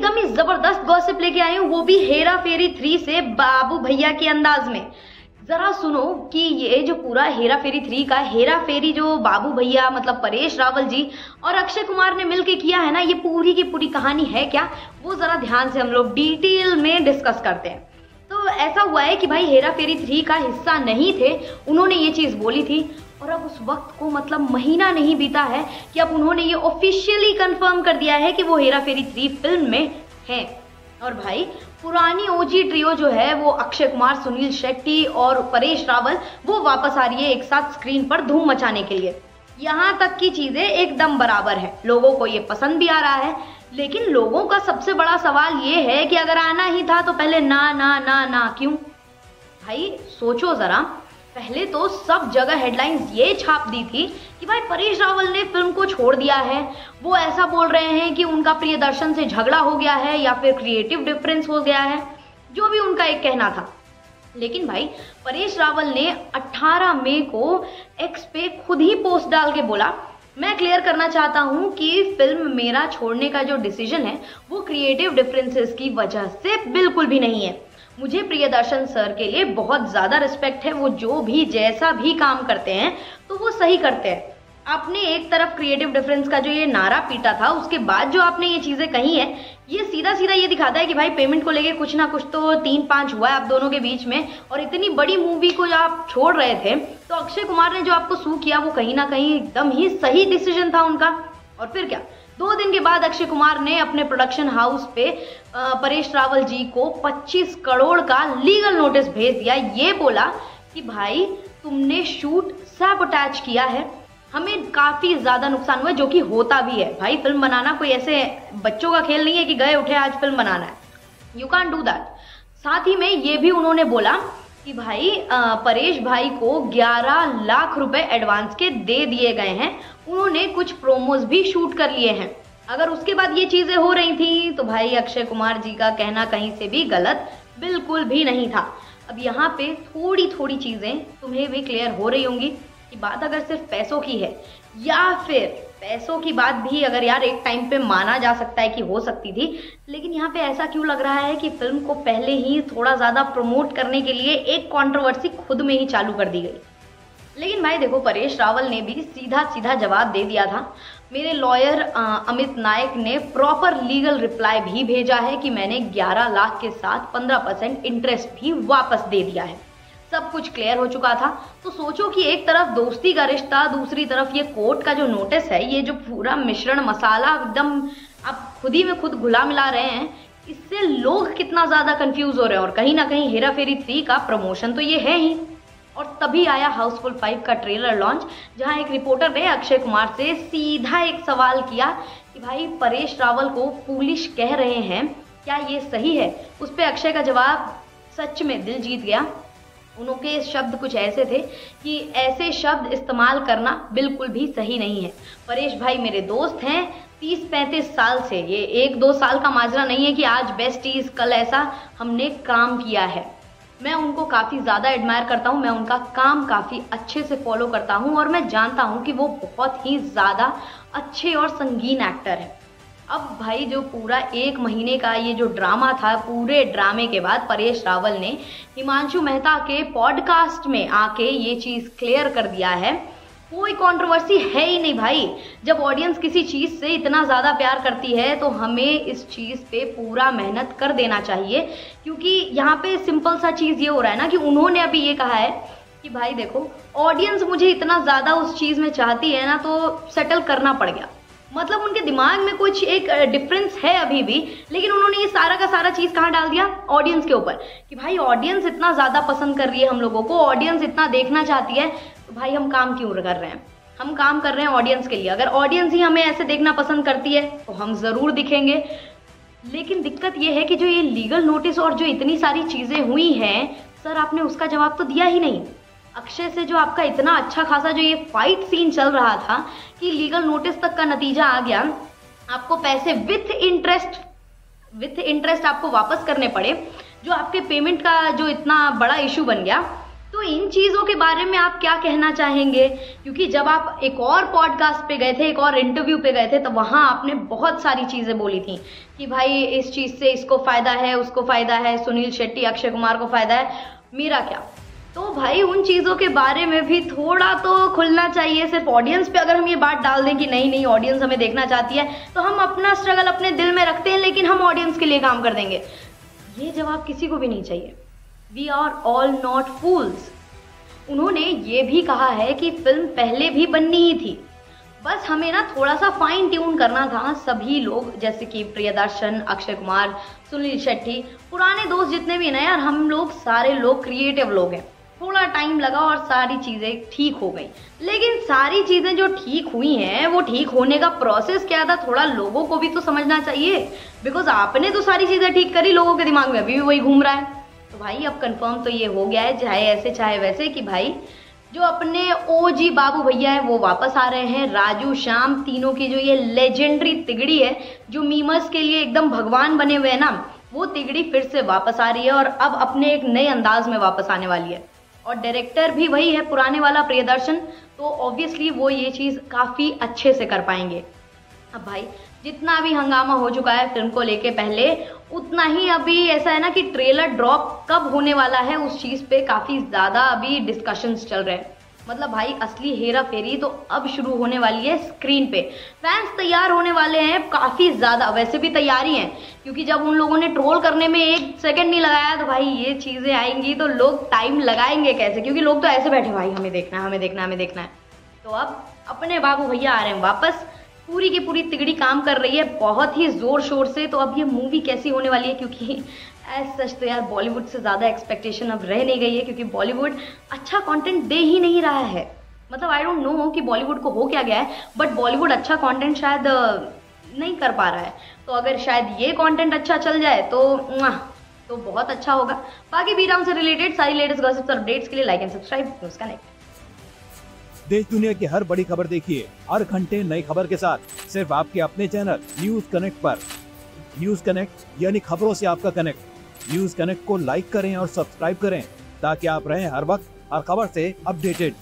एकदम ही जबरदस्त गॉसिप लेके आई हूँ, वो भी हेरा फेरी 3 से बाबू भैया के अंदाज में। जरा सुनो कि ये जो पूरा हेरा फेरी 3 का हेरा फेरी जो बाबू भैया मतलब परेश रावल जी और अक्षय कुमार ने मिलके किया है ना, ये पूरी की पूरी कहानी है क्या, वो जरा ध्यान से हम लोग डिटेल में डिस्कस करते हैं। तो ऐसा हुआ है कि भाई हेरा फेरी 3 का हिस्सा नहीं थे, उन्होंने ये चीज बोली थी और अब उस वक्त को मतलब महीना नहीं बीता है कि अब उन्होंने ये ऑफिशियली कंफर्म कर दिया है कि वो हेरा फेरी 3 फिल्म में हैं। और भाई पुरानी ओजी ट्रियो जो है वो अक्षय कुमार, सुनील शेट्टी और परेश रावल वो वापस आ रही है एक साथ स्क्रीन पर धूम मचाने के लिए। यहाँ तक की चीजें एकदम बराबर है, लोगों को ये पसंद भी आ रहा है, लेकिन लोगों का सबसे बड़ा सवाल ये है कि अगर आना ही था तो पहले ना ना ना ना क्यों। भाई सोचो जरा, पहले तो सब जगह हेडलाइंस ये छाप दी थी कि भाई परेश रावल ने फिल्म को छोड़ दिया है, वो ऐसा बोल रहे हैं कि उनका प्रियदर्शन से झगड़ा हो गया है या फिर क्रिएटिव डिफरेंस हो गया है, जो भी उनका एक कहना था। लेकिन भाई परेश रावल ने 18 मई को एक्स पे खुद ही पोस्ट डाल के बोला, मैं क्लियर करना चाहता हूं कि फिल्म मेरा छोड़ने का जो डिसीजन है वो क्रिएटिव डिफरेंसेस की वजह से बिल्कुल भी नहीं है। मुझे प्रियदर्शन सर के लिए बहुत ज्यादा रिस्पेक्ट है, वो जो भी जैसा भी काम करते हैं तो वो सही करते हैं। आपने एक तरफ क्रिएटिव डिफरेंस का जो ये नारा पीटा था, उसके बाद जो आपने ये चीजें कही है, ये सीधा सीधा ये दिखाता है कि भाई पेमेंट को लेके कुछ ना कुछ तो 3-5 हुआ है आप दोनों के बीच में। और इतनी बड़ी मूवी को जो आप छोड़ रहे थे तो अक्षय कुमार ने जो आपको सू किया वो कहीं ना कहीं एकदम ही सही डिसीजन था उनका। और फिर क्या, 2 दिन के बाद अक्षय कुमार ने अपने प्रोडक्शन हाउस पे परेश रावल जी को 25 करोड़ का लीगल नोटिस भेज दिया। ये बोला कि भाई तुमने शूट सैबोटेज किया है, हमें काफी ज्यादा नुकसान हुआ, जो कि होता भी है। भाई फिल्म बनाना कोई ऐसे बच्चों का खेल नहीं है कि गए उठे आज फिल्म बनाना है, यू कैन डू दैट। साथ ही में ये भी उन्होंने बोला कि भाई परेश भाई को 11 लाख रुपए एडवांस के दे दिए गए हैं, उन्होंने कुछ प्रोमोज भी शूट कर लिए हैं। अगर उसके बाद ये चीजें हो रही थी तो भाई अक्षय कुमार जी का कहना कहीं से भी गलत बिल्कुल भी नहीं था। अब यहाँ पे थोड़ी थोड़ी चीजें तुम्हें भी क्लियर हो रही होंगी कि बात अगर सिर्फ पैसों की है या फिर पैसों की बात भी अगर यार एक टाइम पे माना जा सकता है कि हो सकती थी, लेकिन यहाँ पे ऐसा क्यों लग रहा है कि फिल्म को पहले ही थोड़ा ज्यादा प्रमोट करने के लिए एक कंट्रोवर्सी खुद में ही चालू कर दी गई। लेकिन भाई देखो, परेश रावल ने भी सीधा सीधा जवाब दे दिया था। मेरे लॉयर अमित नायक ने प्रॉपर लीगल रिप्लाई भी भेजा है कि मैंने 11 लाख के साथ 15% इंटरेस्ट भी वापस दे दिया है, सब कुछ क्लियर हो चुका था। तो सोचो कि एक तरफ दोस्ती का रिश्ता, दूसरी तरफ ये कोर्ट का जो नोटिस है, ये जो पूरा मिश्रण मसाला एकदम आप खुद ही में खुद घुला मिला रहे हैं, इससे लोग कितना ज्यादा कंफ्यूज हो रहे हैं। और कहीं ना कहीं हेरा फेरी 3 का प्रमोशन तो ये है ही। और तभी आया हाउसफुल 5 का ट्रेलर लॉन्च, जहां एक रिपोर्टर ने अक्षय कुमार से सीधा एक सवाल किया कि भाई परेश रावल को फूलिश कह रहे हैं, क्या ये सही है। उस पर अक्षय का जवाब सच में दिल जीत गया। उनके शब्द कुछ ऐसे थे कि ऐसे शब्द इस्तेमाल करना बिल्कुल भी सही नहीं है। परेश भाई मेरे दोस्त हैं 30-35 साल से, ये 1-2 साल का माजरा नहीं है कि आज बेस्टीज कल ऐसा, हमने काम किया है। मैं उनको काफ़ी ज़्यादा एडमायर करता हूँ, मैं उनका काम काफ़ी अच्छे से फॉलो करता हूँ और मैं जानता हूँ कि वो बहुत ही ज़्यादा अच्छे और संगीन एक्टर हैं। अब भाई जो पूरा 1 महीने का ये जो ड्रामा था, पूरे ड्रामे के बाद परेश रावल ने हिमांशु मेहता के पॉडकास्ट में आके ये चीज़ क्लियर कर दिया है, कोई कंट्रोवर्सी है ही नहीं भाई। जब ऑडियंस किसी चीज़ से इतना ज़्यादा प्यार करती है तो हमें इस चीज़ पे पूरा मेहनत कर देना चाहिए, क्योंकि यहाँ पे सिंपल सा चीज़ ये हो रहा है ना कि उन्होंने अभी ये कहा है कि भाई देखो ऑडियंस मुझे इतना ज़्यादा उस चीज़ में चाहती है ना, तो सेटल करना पड़ गया। मतलब उनके दिमाग में कुछ एक डिफरेंस है अभी भी, लेकिन उन्होंने ये सारा का सारा चीज़ कहाँ डाल दिया, ऑडियंस के ऊपर, कि भाई ऑडियंस इतना ज़्यादा पसंद कर रही है हम लोगों को, ऑडियंस इतना देखना चाहती है, तो भाई हम काम क्यों कर रहे हैं, हम काम कर रहे हैं ऑडियंस के लिए। अगर ऑडियंस ही हमें ऐसे देखना पसंद करती है तो हम ज़रूर दिखेंगे। लेकिन दिक्कत ये है कि जो ये लीगल नोटिस और जो इतनी सारी चीज़ें हुई हैं, सर आपने उसका जवाब तो दिया ही नहीं। अक्षय से जो आपका इतना अच्छा खासा जो ये फाइट सीन चल रहा था कि लीगल नोटिस तक का नतीजा आ गया, आपको पैसे विथ इंटरेस्ट आपको वापस करने पड़े, जो आपके पेमेंट का जो इतना बड़ा इशू बन गया, तो इन चीज़ों के बारे में आप क्या कहना चाहेंगे? क्योंकि जब आप एक और पॉडकास्ट पे गए थे, एक और इंटरव्यू पे गए थे, तो वहाँ आपने बहुत सारी चीज़ें बोली थी कि भाई इस चीज़ से इसको फ़ायदा है, उसको फ़ायदा है, सुनील शेट्टी, अक्षय कुमार को फ़ायदा है, मेरा क्या? तो भाई उन चीज़ों के बारे में भी थोड़ा तो खुलना चाहिए। सिर्फ ऑडियंस पे अगर हम ये बात डाल दें कि नहीं नहीं ऑडियंस हमें देखना चाहती है, तो हम अपना स्ट्रगल अपने दिल में रखते हैं, लेकिन हम ऑडियंस के लिए काम कर देंगे। ये जवाब किसी को भी नहीं चाहिए। वी आर ऑल नॉट फूल्स। उन्होंने ये भी कहा है कि फिल्म पहले भी बननी ही थी, बस हमें ना थोड़ा सा फाइन ट्यून करना था। सभी लोग जैसे कि प्रियदर्शन, अक्षय कुमार, सुनील शेट्टी, पुराने दोस्त जितने भी हैं ना यार, हम लोग सारे लोग क्रिएटिव लोग हैं। थोड़ा टाइम लगा और सारी चीज़ें ठीक हो गई, लेकिन सारी चीज़ें जो ठीक हुई हैं वो ठीक होने का प्रोसेस क्या था, थोड़ा लोगों को भी तो समझना चाहिए। बिकॉज आपने तो सारी चीज़ें ठीक करी, लोगों के दिमाग में अभी भी वही घूम रहा है। तो भाई अब कंफर्म तो ये हो गया है, चाहे ऐसे चाहे वैसे, कि भाई जो अपने ओजी बाबू भैया हैं वो वापस आ रहे हैं। राजू, श्याम, तीनों की जो ये लेजेंडरी तिगड़ी है, जो मीमर्स के लिए एकदम भगवान बने हुए हैं ना, वो तिगड़ी फिर से वापस आ रही है और अब अपने एक नए अंदाज में वापस आने वाली है। और डायरेक्टर भी वही है, पुराने वाला प्रियदर्शन, तो ऑब्वियसली वो ये चीज़ काफ़ी अच्छे से कर पाएंगे। अब भाई जितना भी हंगामा हो चुका है फिल्म को लेके पहले, उतना ही अभी ऐसा है ना कि ट्रेलर ड्रॉप कब होने वाला है उस चीज़ पे काफ़ी ज़्यादा अभी डिस्कशंस चल रहे हैं। मतलब भाई असली हेरा फेरी तो अब शुरू होने वाली है स्क्रीन पे। फैंस तैयार होने वाले हैं काफ़ी ज़्यादा, वैसे भी तैयारी हैं, क्योंकि जब उन लोगों ने ट्रोल करने में 1 सेकंड नहीं लगाया, तो भाई ये चीज़ें आएंगी तो लोग टाइम लगाएंगे कैसे? क्योंकि लोग तो ऐसे बैठे, भाई हमें देखना है, हमें देखना है, हमें देखना है। तो अब अपने बाबू भैया आ रहे हैं वापस, पूरी की पूरी तिगड़ी काम कर रही है बहुत ही जोर शोर से। तो अब ये मूवी कैसी होने वाली है, क्योंकि एज सच तो यार बॉलीवुड से ज़्यादा एक्सपेक्टेशन अब रह नहीं गई है, क्योंकि बॉलीवुड अच्छा कंटेंट दे ही नहीं रहा है। मतलब आई डोंट नो कि बॉलीवुड को हो क्या गया है, बट बॉलीवुड अच्छा कंटेंट शायद नहीं कर पा रहा है। तो अगर शायद ये कंटेंट अच्छा चल जाए तो बहुत अच्छा होगा। बाकी बीराम से रिलेटेड सारी लेटेस्ट गॉसिप्स और अपडेट्स के लिए like and subscribe news connect. देश दुनिया की हर बड़ी खबर देखिए हर घंटे नई खबर के साथ, सिर्फ आपके अपने चैनल न्यूज कनेक्ट पर। न्यूज कनेक्ट यानी खबरों से आपका कनेक्ट। न्यूज कनेक्ट को लाइक करें और सब्सक्राइब करें ताकि आप रहें हर वक्त हर खबर से अपडेटेड।